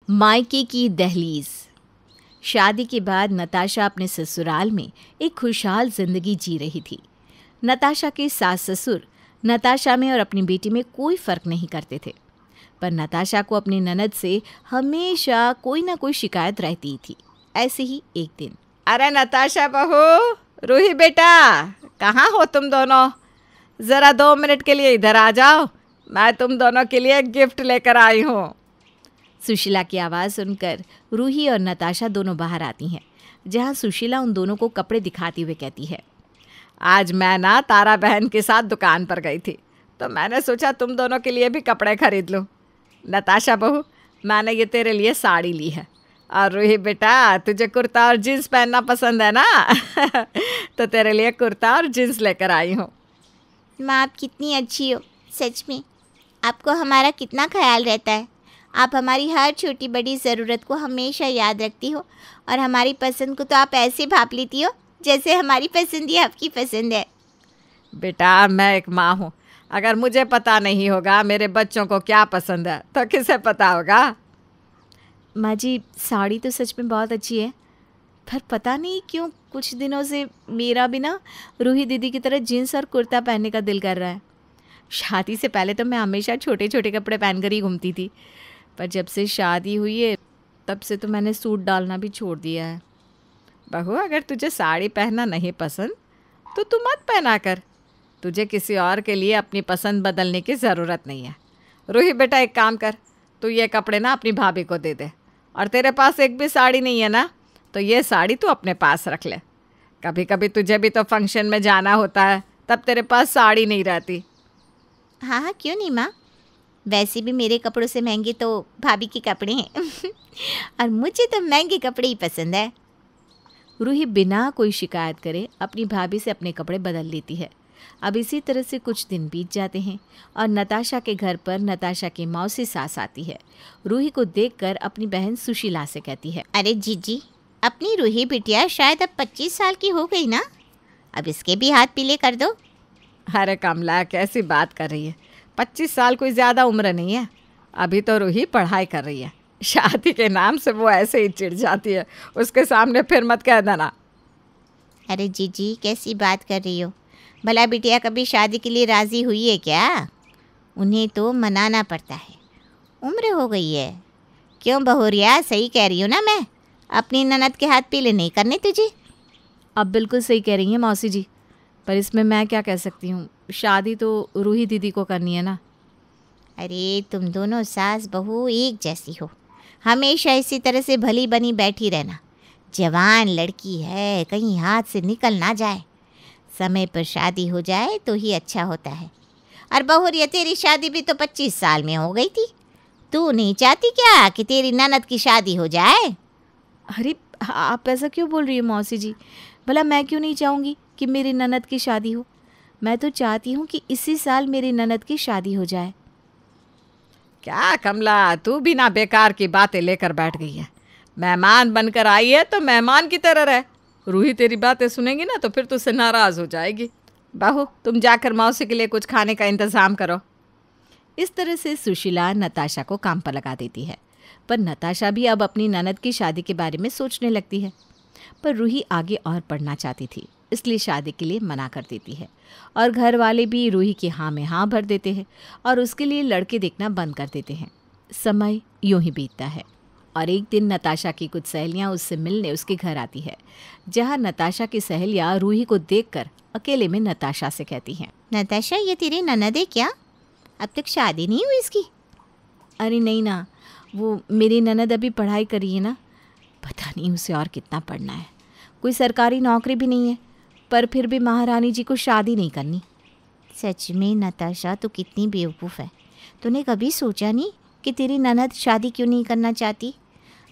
मायके की दहलीज। शादी के बाद नताशा अपने ससुराल में एक खुशहाल जिंदगी जी रही थी। नताशा के सास ससुर नताशा में और अपनी बेटी में कोई फ़र्क नहीं करते थे, पर नताशा को अपनी ननद से हमेशा कोई ना कोई शिकायत रहती थी। ऐसे ही एक दिन, अरे नताशा बहू, रूही बेटा, कहाँ हो तुम दोनों? ज़रा 2 मिनट के लिए इधर आ जाओ, मैं तुम दोनों के लिए एक गिफ्ट लेकर आई हूँ। सुशीला की आवाज़ सुनकर रूही और नताशा दोनों बाहर आती हैं, जहाँ सुशीला उन दोनों को कपड़े दिखाती हुए कहती है, आज मैं ना तारा बहन के साथ दुकान पर गई थी, तो मैंने सोचा तुम दोनों के लिए भी कपड़े खरीद लूँ। नताशा बहू, मैंने ये तेरे लिए साड़ी ली है, और रूही बेटा, तुझे कुर्ता और जीन्स पहनना पसंद है ना? तो तेरे लिए कुर्ता और जीन्स लेकर आई हूँ। माँ, आप कितनी अच्छी हो, सच में आपको हमारा कितना ख्याल रहता है। आप हमारी हर छोटी बड़ी ज़रूरत को हमेशा याद रखती हो, और हमारी पसंद को तो आप ऐसे भाप लेती हो जैसे हमारी पसंद ही आपकी पसंद है। बेटा, मैं एक माँ हूँ, अगर मुझे पता नहीं होगा मेरे बच्चों को क्या पसंद है तो किसे पता होगा? माँ जी, साड़ी तो सच में बहुत अच्छी है, पर पता नहीं क्यों कुछ दिनों से मेरा भी ना रूही दीदी की तरह जीन्स और कुर्ता पहनने का दिल कर रहा है। शादी से पहले तो मैं हमेशा छोटे छोटे कपड़े पहनकर ही घूमती थी, पर जब से शादी हुई है तब से तो मैंने सूट डालना भी छोड़ दिया है। बहू, अगर तुझे साड़ी पहनना नहीं पसंद तो तू मत पहना कर। तुझे किसी और के लिए अपनी पसंद बदलने की ज़रूरत नहीं है। रूही बेटा, एक काम कर, तू ये कपड़े ना अपनी भाभी को दे दे, और तेरे पास एक भी साड़ी नहीं है ना, तो ये साड़ी तू अपने पास रख ले। कभी कभी तुझे भी तो फंक्शन में जाना होता है, तब तेरे पास साड़ी नहीं रहती। हाँ हाँ, क्यों नहीं माँ, वैसे भी मेरे कपड़ों से महंगे तो भाभी के कपड़े हैं। और मुझे तो महंगे कपड़े ही पसंद है। रूही बिना कोई शिकायत करे अपनी भाभी से अपने कपड़े बदल लेती है। अब इसी तरह से कुछ दिन बीत जाते हैं और नताशा के घर पर नताशा की मौसी सास आती है। रूही को देखकर अपनी बहन सुशीला से कहती है, अरे जीजी, अपनी रूही बिटिया शायद अब 25 साल की हो गई ना, अब इसके भी हाथ पीले कर दो। अरे कमला, कैसी बात कर रही है? 25 साल कोई ज़्यादा उम्र नहीं है। अभी तो रूही पढ़ाई कर रही है। शादी के नाम से वो ऐसे ही चिढ़ जाती है, उसके सामने फिर मत कह देना। अरे जीजी, कैसी बात कर रही हो? भला बिटिया कभी शादी के लिए राज़ी हुई है क्या? उन्हें तो मनाना पड़ता है, उम्र हो गई है। क्यों बहुरिया, सही कह रही हूँ ना मैं? अपनी ननद के हाथ पीले नहीं करने तुझे। अब बिल्कुल सही कह रही हैं मौसी जी, पर इसमें मैं क्या कह सकती हूँ, शादी तो रूही दीदी को करनी है ना। अरे तुम दोनों सास बहू एक जैसी हो, हमेशा इसी तरह से भली बनी बैठी रहना। जवान लड़की है, कहीं हाथ से निकल ना जाए। समय पर शादी हो जाए तो ही अच्छा होता है। और बहुरिया, तेरी शादी भी तो 25 साल में हो गई थी। तू नहीं चाहती क्या कि तेरी ननद की शादी हो जाए? अरे आप ऐसा क्यों बोल रही हो मौसी जी? भला मैं क्यों नहीं चाहूँगी कि मेरी ननद की शादी हो? मैं तो चाहती हूँ कि इसी साल मेरी ननद की शादी हो जाए। क्या कमला, तू भी ना बेकार की बातें लेकर बैठ गई है। मेहमान बनकर आई है तो मेहमान की तरह रह। रूही तेरी बातें सुनेगी ना तो फिर तुझसे नाराज़ हो जाएगी। बहू, तुम जाकर मौसी के लिए कुछ खाने का इंतज़ाम करो। इस तरह से सुशीला नताशा को काम पर लगा देती है, पर नताशा भी अब अपनी ननद की शादी के बारे में सोचने लगती है। पर रूही आगे और पढ़ना चाहती थी, इसलिए शादी के लिए मना कर देती है, और घर वाले भी रूही की हाँ में हाँ भर देते हैं और उसके लिए लड़के देखना बंद कर देते हैं। समय यूं ही बीतता है और एक दिन नताशा की कुछ सहेलियां उससे मिलने उसके घर आती है, जहां नताशा की सहेलियां रूही को देखकर अकेले में नताशा से कहती हैं, नताशा, ये तेरी ननद है क्या? अब तक शादी नहीं हुई इसकी? अरे नहीं ना, वो मेरी ननद अभी पढ़ाई करी है ना, पता नहीं उसे और कितना पढ़ना है। कोई सरकारी नौकरी भी नहीं है, पर फिर भी महारानी जी को शादी नहीं करनी। सच में नताशा, तो कितनी बेवकूफ़ है। तूने कभी सोचा नहीं कि तेरी ननद शादी क्यों नहीं करना चाहती?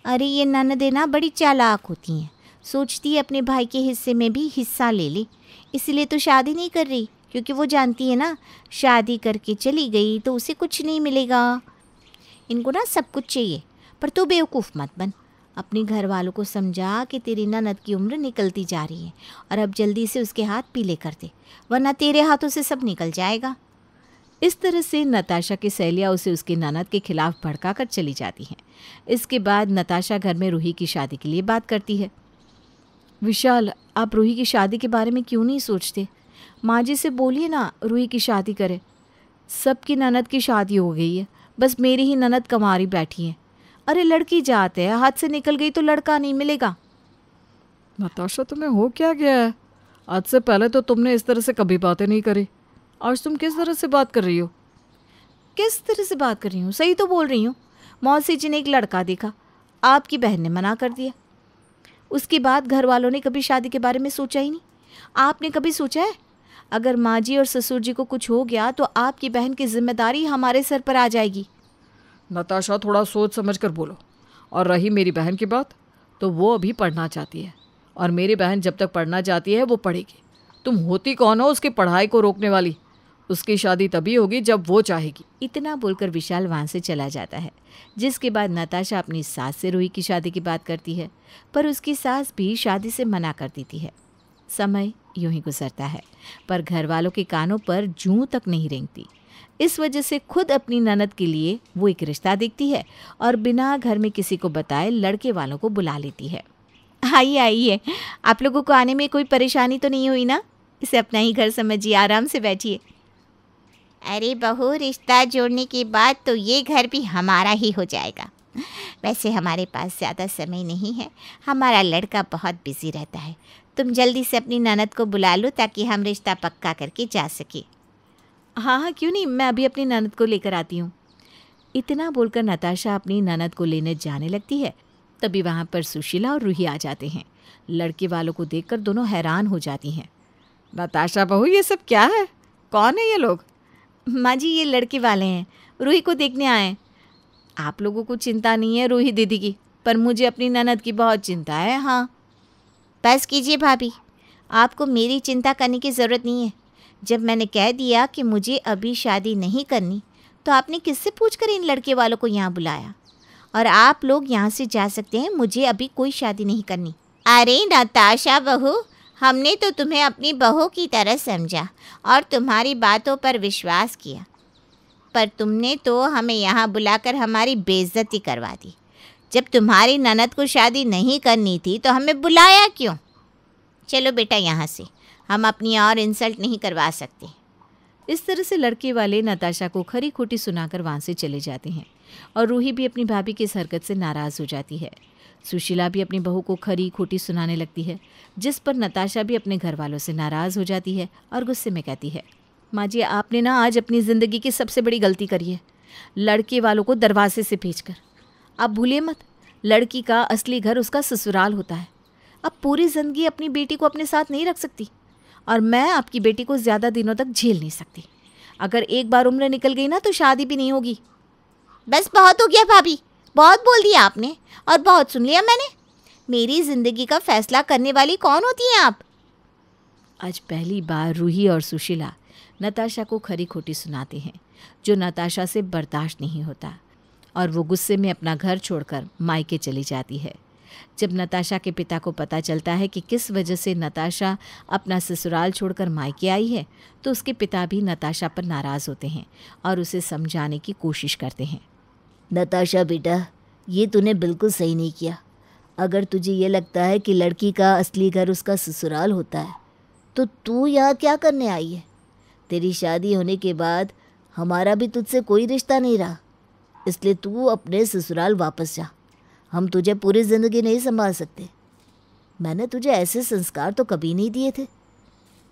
अरे ये ननदें ना बड़ी चालाक होती हैं, सोचती है अपने भाई के हिस्से में भी हिस्सा ले ले, इसलिए तो शादी नहीं कर रही, क्योंकि वो जानती है ना, शादी करके चली गई तो उसे कुछ नहीं मिलेगा। इनको ना सब कुछ चाहिए। पर तू बेवकूफ़ मत बन, अपने घर वालों को समझा कि तेरी ननद की उम्र निकलती जा रही है और अब जल्दी से उसके हाथ पीले कर दे, वरना तेरे हाथों से सब निकल जाएगा। इस तरह से नताशा की सहेलियाँ उसे उसकी ननद के खिलाफ भड़का कर चली जाती हैं। इसके बाद नताशा घर में रूही की शादी के लिए बात करती है। विशाल, आप रूही की शादी के बारे में क्यों नहीं सोचते? माँ जी से बोलिए ना रूही की शादी करे। सबकी ननद की शादी हो गई है, बस मेरी ही ननद कंवारी बैठी है। अरे लड़की जाते हैं, हाथ से निकल गई तो लड़का नहीं मिलेगा। नताशा, तुम्हें हो क्या गया है? आज से पहले तो तुमने इस तरह से कभी बातें नहीं करी। आज तुम किस तरह से बात कर रही हो? किस तरह से बात कर रही हूँ? सही तो बोल रही हूँ। मौसी जी ने एक लड़का देखा, आपकी बहन ने मना कर दिया। उसके बाद घर वालों ने कभी शादी के बारे में सोचा ही नहीं। आपने कभी सोचा है? अगर माँ जी और ससुर जी को कुछ हो गया तो आपकी बहन की जिम्मेदारी हमारे सर पर आ जाएगी। नताशा, थोड़ा सोच समझ कर बोलो। और रही मेरी बहन की बात, तो वो अभी पढ़ना चाहती है, और मेरी बहन जब तक पढ़ना चाहती है वो पढ़ेगी। तुम होती कौन हो उसकी पढ़ाई को रोकने वाली? उसकी शादी तभी होगी जब वो चाहेगी। इतना बोलकर विशाल वहाँ से चला जाता है, जिसके बाद नताशा अपनी सास से रूही की शादी की बात करती है, पर उसकी सास भी शादी से मना कर देती है। समय यूं ही गुजरता है, पर घर वालों के कानों पर जूं तक नहीं रेंगती। इस वजह से खुद अपनी ननद के लिए वो एक रिश्ता देखती है और बिना घर में किसी को बताए लड़के वालों को बुला लेती है। आइए आइए, आप लोगों को आने में कोई परेशानी तो नहीं हुई ना? इसे अपना ही घर समझिए, आराम से बैठिए। अरे बहू, रिश्ता जोड़ने के बाद तो ये घर भी हमारा ही हो जाएगा। वैसे हमारे पास ज़्यादा समय नहीं है, हमारा लड़का बहुत बिजी रहता है। तुम जल्दी से अपनी ननद को बुला लो ताकि हम रिश्ता पक्का करके जा सके। हाँ हाँ, क्यों नहीं, मैं अभी अपनी ननद को लेकर आती हूँ। इतना बोलकर नताशा अपनी ननद को लेने जाने लगती है। तभी वहाँ पर सुशीला और रूही आ जाते हैं। लड़के वालों को देखकर दोनों हैरान हो जाती हैं। नताशा बहू, ये सब क्या है? कौन है ये लोग? माँ जी, ये लड़के वाले हैं, रूही को देखने आए। आप लोगों को चिंता नहीं है रूही दीदी की, पर मुझे अपनी ननद की बहुत चिंता है। हाँ, बस कीजिए भाभी, आपको मेरी चिंता करने की ज़रूरत नहीं है। जब मैंने कह दिया कि मुझे अभी शादी नहीं करनी, तो आपने किससे पूछकर इन लड़के वालों को यहाँ बुलाया? और आप लोग यहाँ से जा सकते हैं, मुझे अभी कोई शादी नहीं करनी। अरे नताशा बहू, हमने तो तुम्हें अपनी बहू की तरह समझा और तुम्हारी बातों पर विश्वास किया, पर तुमने तो हमें यहाँ बुलाकर हमारी बेइज्जती करवा दी। जब तुम्हारी ननद को शादी नहीं करनी थी तो हमें बुलाया क्यों? चलो बेटा यहाँ से, हम अपनी और इंसल्ट नहीं करवा सकते। इस तरह से लड़के वाले नताशा को खरी खोटी सुनाकर वहाँ से चले जाते हैं और रूही भी अपनी भाभी की इस हरकत से नाराज़ हो जाती है। सुशीला भी अपनी बहू को खरी खोटी सुनाने लगती है, जिस पर नताशा भी अपने घर वालों से नाराज़ हो जाती है और गुस्से में कहती है, माँ जी, आपने ना आज अपनी ज़िंदगी की सबसे बड़ी गलती करी है, लड़के वालों को दरवाजे से भेजकर। आप भूलिए मत, लड़की का असली घर उसका ससुराल होता है। अब पूरी ज़िंदगी अपनी बेटी को अपने साथ नहीं रख सकती, और मैं आपकी बेटी को ज़्यादा दिनों तक झेल नहीं सकती। अगर एक बार उम्र निकल गई ना तो शादी भी नहीं होगी। बस बहुत हो गया भाभी, बहुत बोल दिया आपने और बहुत सुन लिया मैंने। मेरी ज़िंदगी का फैसला करने वाली कौन होती हैं आप? आज पहली बार रूही और सुशीला नताशा को खरी खोटी सुनाते हैं, जो नताशा से बर्दाश्त नहीं होता, और वो गुस्से में अपना घर छोड़कर मायके चली जाती है। जब नताशा के पिता को पता चलता है कि किस वजह से नताशा अपना ससुराल छोड़कर मायके आई है, तो उसके पिता भी नताशा पर नाराज़ होते हैं और उसे समझाने की कोशिश करते हैं। नताशा बेटा, ये तूने बिल्कुल सही नहीं किया। अगर तुझे ये लगता है कि लड़की का असली घर उसका ससुराल होता है, तो तू यहाँ क्या करने आई है? तेरी शादी होने के बाद हमारा भी तुझसे कोई रिश्ता नहीं रहा, इसलिए तू अपने ससुराल वापस जा। हम तुझे पूरी ज़िंदगी नहीं संभाल सकते। मैंने तुझे ऐसे संस्कार तो कभी नहीं दिए थे।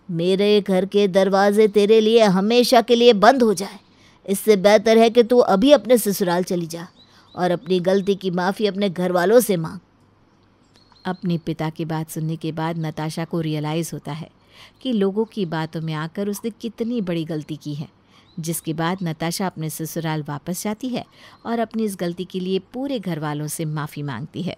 मेरे घर के दरवाजे तेरे लिए हमेशा के लिए बंद हो जाए, इससे बेहतर है कि तू अभी अपने ससुराल चली जा और अपनी गलती की माफ़ी अपने घर वालों से मांग। अपने पिता की बात सुनने के बाद नताशा को रियलाइज़ होता है कि लोगों की बातों में आकर उसने कितनी बड़ी गलती की है, जिसके बाद नताशा अपने ससुराल वापस जाती है और अपनी इस गलती के लिए पूरे घर वालों से माफ़ी मांगती है।